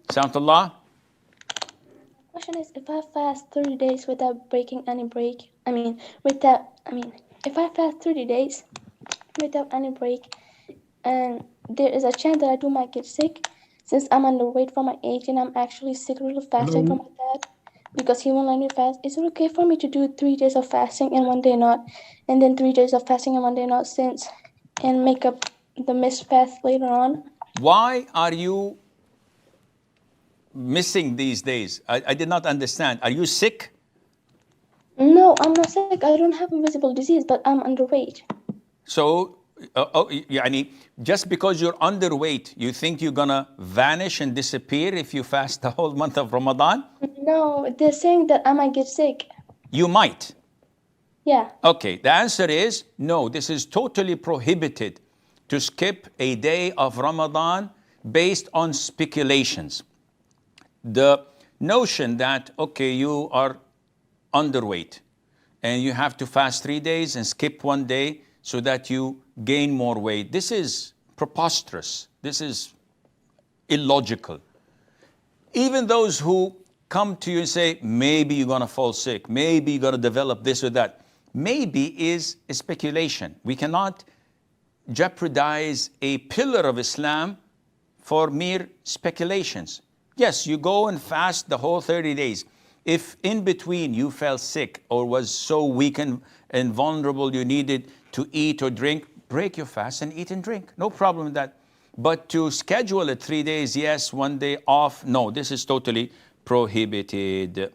Salamullah. Question is, if I fast 30 days without breaking any break, if I fast 30 days without any break, and there is a chance that I do might get sick, since I'm underweight for my age and I'm actually secretly fasting from my dad because he won't let me fast. Is it okay for me to do 3 days of fasting and one day not, and then 3 days of fasting and one day not, since and make up the missed fast later on? Why are you missing these days? I did not understand. Are you sick? No, I'm not sick. I don't have invisible disease, but I'm underweight. So, يعني, just because you're underweight, you think you're gonna vanish and disappear if you fast the whole month of Ramadan? No, they're saying that I might get sick. You might. Yeah. Okay, the answer is no, this is totally prohibited to skip a day of Ramadan based on speculations. The notion that, okay, you are underweight and you have to fast 3 days and skip one day so that you gain more weight, this is preposterous. This is illogical. Even those who come to you and say, maybe you're going to fall sick, maybe you're going to develop this or that, maybe is a speculation. We cannot jeopardize a pillar of Islam for mere speculations. Yes, you go and fast the whole 30 days. If in between you fell sick or was so weak and vulnerable you needed to eat or drink, break your fast and eat and drink. No problem with that. But to schedule it 3 days, yes, one day off, no, this is totally prohibited.